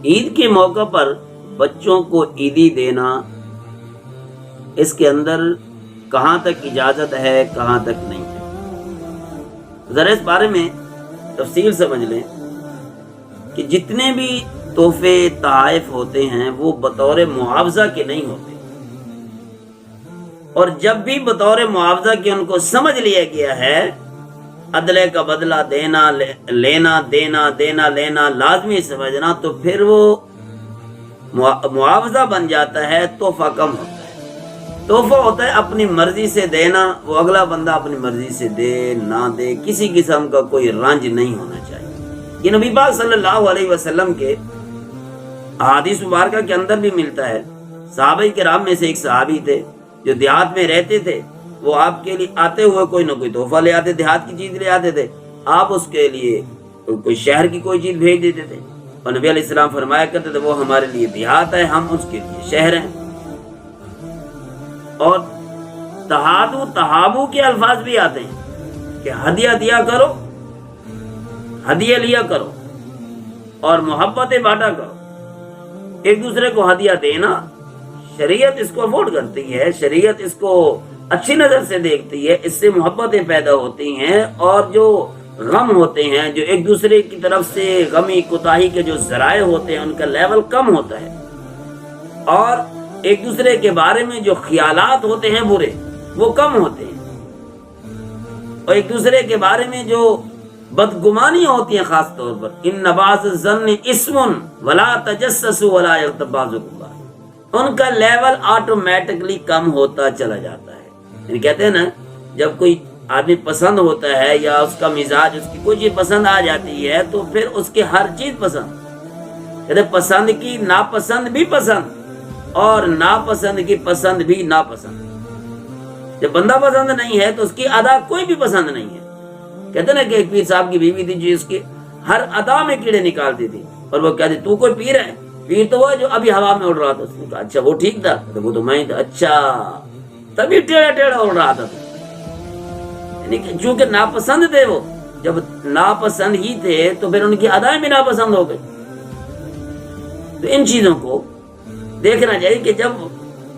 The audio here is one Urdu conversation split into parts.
عید کے موقع پر بچوں کو عیدی دینا، اس کے اندر کہاں تک اجازت ہے، کہاں تک نہیں ہے؟ ذرا اس بارے میں تفصیل سمجھ لیں کہ جتنے بھی تحفے تحائف ہوتے ہیں وہ بطور معاوضہ کے نہیں ہوتے، اور جب بھی بطور معاوضہ کے ان کو سمجھ لیا گیا ہے عدلے کا بدلہ دینا لینا، دینا دینا لینا لازمی سمجھنا، تو پھر وہ معاوضہ بن جاتا ہے، تحفہ کم ہوتا ہے۔ تحفہ ہوتا ہے اپنی مرضی سے دینا، وہ اگلا بندہ اپنی مرضی سے دے نہ دے، کسی قسم کا کوئی رنج نہیں ہونا چاہیے۔ یہ نبی پاک صلی اللہ علیہ وسلم کے احادیث مبارکہ کے اندر بھی ملتا ہے۔ صحابہ کرام میں سے ایک صحابی تھے جو دیہات میں رہتے تھے، وہ آپ کے لیے آتے ہوئے کوئی نہ کوئی تحفہ لے آتے، دیہات کی چیز لے آتے تھے، آپ اس کے لیے کوئی شہر کی کوئی چیز بھیج دیتے تھے، اور نبی علیہ السلام فرمایا کرتے تھے وہ ہمارے لیے دیہات ہے، ہم اس کے لیے شہر ہیں۔ اور تہادو تہابو کے الفاظ بھی آتے ہیں کہ ہدیہ دیا کرو، ہدیہ لیا کرو، اور محبتیں بانٹا کرو۔ ایک دوسرے کو ہدیہ دینا شریعت اس کو افورڈ کرتی ہے، شریعت اس کو اچھی نظر سے دیکھتی ہے، اس سے محبتیں پیدا ہوتی ہیں، اور جو غم ہوتے ہیں، جو ایک دوسرے کی طرف سے غمی کوتاہی کے جو ذرائع ہوتے ہیں ان کا لیول کم ہوتا ہے، اور ایک دوسرے کے بارے میں جو خیالات ہوتے ہیں برے وہ کم ہوتے ہیں، اور ایک دوسرے کے بارے میں جو بدگمانی ہوتی ہیں، خاص طور پر ان بعض الظن اسم ولا تجسسوا ولا یغتب بعضکم بعضا، ان کا لیول آٹومیٹکلی کم ہوتا چلا جاتا ہے۔ یعنی کہتے ہیں نا، جب کوئی آدمی پسند ہوتا ہے یا اس کا مزاج، اس کی کوئی چیز پسند آ جاتی ہے تو پھر اس کی ہر چیز پسند، کہتے پسند کی ناپسند بھی پسند، اور ناپسند کی پسند بھی ناپسند۔ جب بندہ پسند نہیں ہے تو اس کی ادا کوئی بھی پسند نہیں ہے۔ کہتے نا کہ ایک پیر صاحب کی بیوی تھی جو اس کی ہر ادا میں کیڑے نکالتی تھی، اور وہ کہتی تو کوئی پیر ہے؟ پیر تو وہ جو ابھی ہوا میں اڑ رہا تھا۔ اس نے کہا اچھا وہ ٹھیک تھا؟ وہ تو میں تھا۔ اچھا تبھی ٹیڑھا ٹیڑھا اڑ رہا تھا۔ یعنی کہ چونکہ ناپسند تھے، وہ جب ناپسند ہی تھے تو پھر ان کی ادائیں بھی ناپسند ہو گئی۔ تو ان چیزوں کو دیکھنا چاہیے کہ جب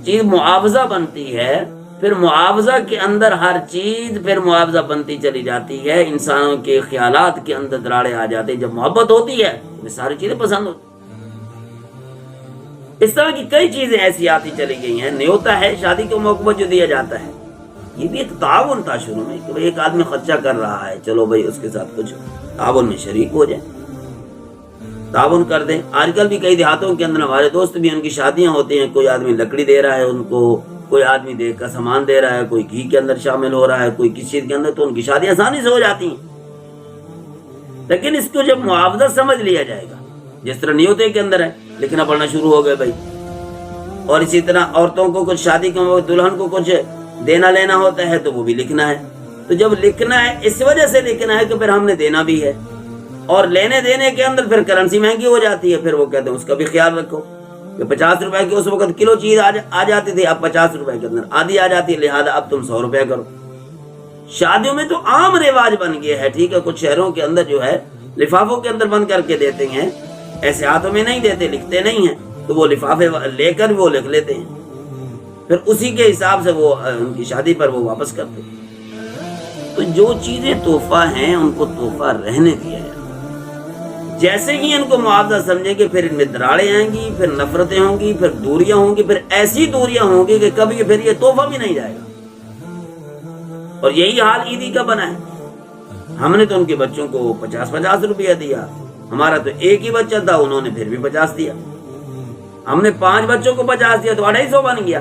چیز معاوضہ بنتی ہے، پھر معاوضہ کے اندر ہر چیز پھر معاوضہ بنتی چلی جاتی ہے، انسانوں کے خیالات کے اندر دراڑیں آ جاتی ہیں۔ جب محبت ہوتی ہے تو ساری چیزیں پسند ہوتی۔ اس طرح کی کئی چیزیں ایسی آتی چلی گئی ہیں۔ نیوتا ہے شادی کے موقع پر جو دیا جاتا ہے، یہ بھی ایک تعاون تھا شروع میں کہ ایک آدمی خرچہ کر رہا ہے، چلو بھائی اس کے ساتھ کچھ تعاون میں شریک ہو جائیں، تعاون کر دیں۔ آج کل بھی کئی دیہاتوں کے اندر ہمارے دوست بھی، ان کی شادیاں ہوتی ہیں، کوئی آدمی لکڑی دے رہا ہے ان کو، کوئی آدمی دیکھ کا سامان دے رہا ہے، کوئی گھی کے اندر شامل ہو رہا ہے، کوئی کسی چیز کے اندر، تو ان کی شادیاں آسانی سے ہو جاتی ہیں۔ لیکن اس کو جب معاوضہ سمجھ لیا جائے گا، جس طرح نیوتے کے اندر ہے، لکھنا پڑھنا شروع ہو گئے بھائی، اور اسی طرح عورتوں کو کچھ شادی کے موقع دلہن کو کچھ دینا لینا ہوتا ہے تو وہ بھی لکھنا ہے۔ تو جب لکھنا ہے اس وجہ سے لکھنا ہے کہ پھر ہم نے دینا بھی ہے، اور لینے دینے کے اندر پھر کرنسی مہنگی ہو جاتی ہے، پھر وہ کہتے ہیں اس کا بھی خیال رکھو کہ 50 روپے کی اس وقت کلو چیز آ جاتی تھی، اب 50 روپے کے اندر آدھی آ جاتی ہے، لہذا اب تم 100 روپے کرو۔ شادیوں میں تو عام رواج بن گیا ہے، ٹھیک ہے، کچھ شہروں کے اندر جو ہے لفافوں کے اندر بند کر کے دیتے ہیں، ایسے ہاتھوں میں نہیں دیتے، لکھتے نہیں ہیں، تو وہ لفافے لے کر وہ لکھ لیتے ہیں، پھر اسی کے حساب سے وہ ان کی شادی پر وہ واپس کرتے ہیں۔ تو جو چیزیں تحفہ ہیں ان کو تحفہ رہنے دیا جائے۔ جیسے ہی ان کو معاوضہ سمجھیں گے، پھر ان میں دراڑیں آئیں گی، پھر نفرتیں ہوں گی، پھر دوریاں ہوں گی، پھر ایسی دوریاں ہوں گی کہ کبھی پھر یہ تحفہ بھی نہیں جائے گا۔ اور یہی حال عیدی کا بنا ہے۔ ہم نے تو ان کے بچوں کو 50 روپیہ دیا، ہمارا تو ایک ہی بچہ تھا، انہوں نے پھر بھی 50 دیا۔ ہم نے 5 بچوں کو 50 دیا تو 250 بن گیا۔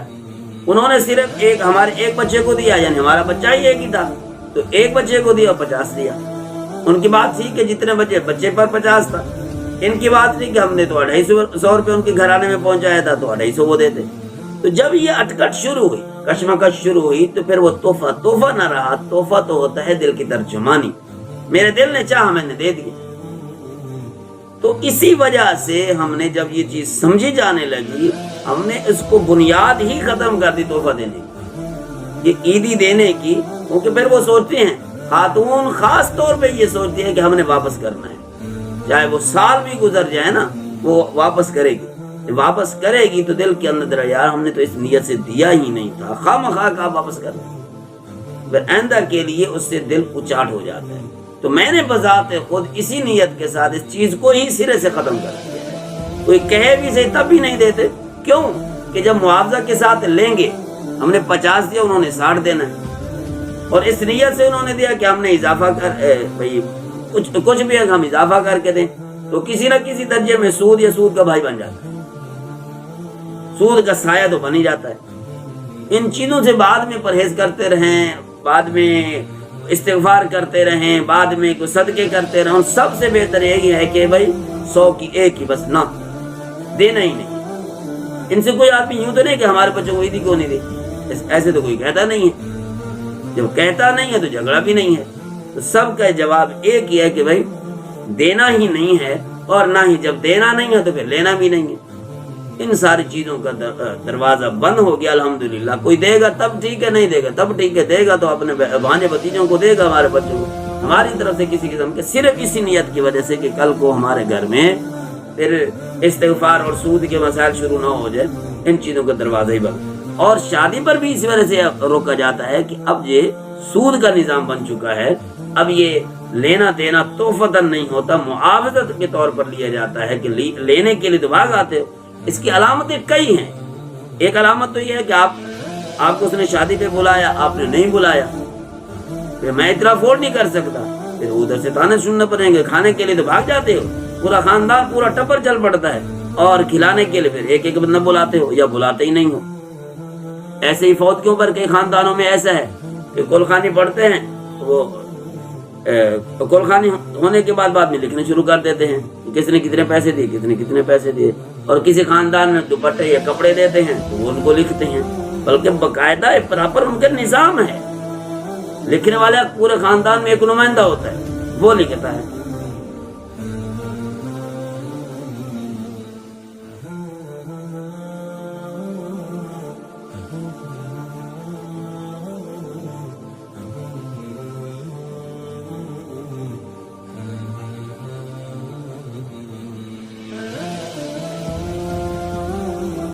انہوں نے صرف ہمارے ایک بچے کو دیا، یعنی ہمارا بچہ ہی ایک ہی تھا، تو ایک بچے کو دیا اور 50 دیا۔ ان کی بات تھی کہ جتنے بچے پر 50 تھا، ان کی بات تھی کہ ہم نے تو 250 روپے ان کے گھرانے میں پہنچایا تھا تو 250 وہ دیتے۔ تو جب یہ اٹکٹ شروع ہوئی، کشمکش شروع ہوئی، تو پھر وہ تحفہ نہ رہا۔ تحفہ تو ہوتا ہے دل کی ترجمانی، میرے دل نے چاہا میں نے دے دیا۔ تو اسی وجہ سے ہم نے جب یہ چیز سمجھی جانے لگی، ہم نے اس کو بنیاد ہی ختم کر دی تحفہ دینے کی، یہ عیدی دینے کی، کیونکہ پھر وہ سوچتے ہیں، خاتون خاص طور پہ یہ سوچتی ہے کہ ہم نے واپس کرنا ہے، چاہے وہ سال بھی گزر جائے نا، وہ واپس کرے گی. واپس کرے گی تو دل کے اندر یار ہم نے تو اس نیت سے دیا ہی نہیں تھا, خواہ کا واپس کر دیں. پھر آئندہ کے لیے اس سے دل اچاٹ ہو جاتا ہے. تو میں نے بذات خود اسی نیت کے ساتھ اس چیز کو ہی سرے سے ختم کر دیا ہے. کوئی کہے بھی صحیح تب بھی نہیں دیتے. کیوں کہ جب معاوضہ کے ساتھ لیں گے, ہم نے 50 دیا, انہوں نے 60 دینا ہے, اور اس نیت سے انہوں نے دیا کہ ہم نے اضافہ بھائی کچھ بھی ہم اضافہ کر کے دیں, تو کسی نہ کسی درجے میں سود یا سود کا بھائی بن جاتا ہے, سود کا سایہ تو بن ہی جاتا ہے. ان چیزوں سے بعد میں پرہیز کرتے رہیں, بعد میں استغفار کرتے رہیں, بعد میں کوئی صدقے کرتے رہیں. سب سے بہتر یہی ہے کہ بھائی 100 کی 1 ہی بس, نہ دینا ہی نہیں. ان سے کوئی آدمی یوں تو نہیں کہ ہمارے بچوں کو عیدی کیوں نہیں دی, ایسے تو کوئی کہتا نہیں ہے. جب کہتا نہیں ہے تو جھگڑا بھی نہیں ہے. تو سب کا جواب ایک ہی ہے کہ بھائی دینا ہی نہیں ہے, اور نہ ہی جب دینا نہیں ہے تو پھر لینا بھی نہیں ہے. ان ساری چیزوں کا دروازہ بند ہو گیا الحمدللہ. کوئی دے گا تب ٹھیک ہے, نہیں دے گا تب ٹھیک ہے, دے گا تو اپنے بھانجے بھتیجوں کو دے گا, ہمارے بچوں کو. ہماری طرف سے کسی قسم کے صرف اسی نیت کی وجہ سے کہ کل کو ہمارے گھر میں پھر استغفار اور سود کے مسائل شروع نہ ہو جائے, ان چیزوں کا دروازہ ہی بند. اور شادی پر بھی اسی وجہ سے روکا جاتا ہے کہ اب یہ سود کا نظام بن چکا ہے. اب یہ لینا دینا تحفتاً نہیں ہوتا, معاوضت کے طور پر لیا جاتا ہے کہ لینے کے لیے تو بھاگ آتے ہو. اس کی علامتیں کئی ہیں. ایک علامت تو یہ ہے کہ آپ کو اس نے شادی پہ بلایا, آپ نے نہیں بلایا, پھر میں اتنا افورڈ نہیں کر سکتا, پھر ادھر سے تانے سننا پڑیں گے. کھانے کے لیے تو بھاگ جاتے ہو, پورا خاندان پورا ٹپر چل پڑتا ہے, اور کھلانے کے لیے پھر ایک بندہ بلاتے ہو یا بلاتے ہی نہیں ہو. ایسے ہی فوت کے اوپر کئی خاندانوں میں ایسا ہے کہ کلخانی پڑھتے ہیں, وہ کلخانی ہونے کے بعد میں لکھنے شروع کر دیتے ہیں کس نے کتنے پیسے دیے, کس نے کتنے پیسے دیے. اور کسی خاندان میں دوپٹے یا کپڑے دیتے ہیں تو وہ ان کو لکھتے ہیں, بلکہ باقاعدہ پراپر ان کا نظام ہے. لکھنے والا پورے خاندان میں ایک نمائندہ ہوتا ہے, وہ لکھتا ہے.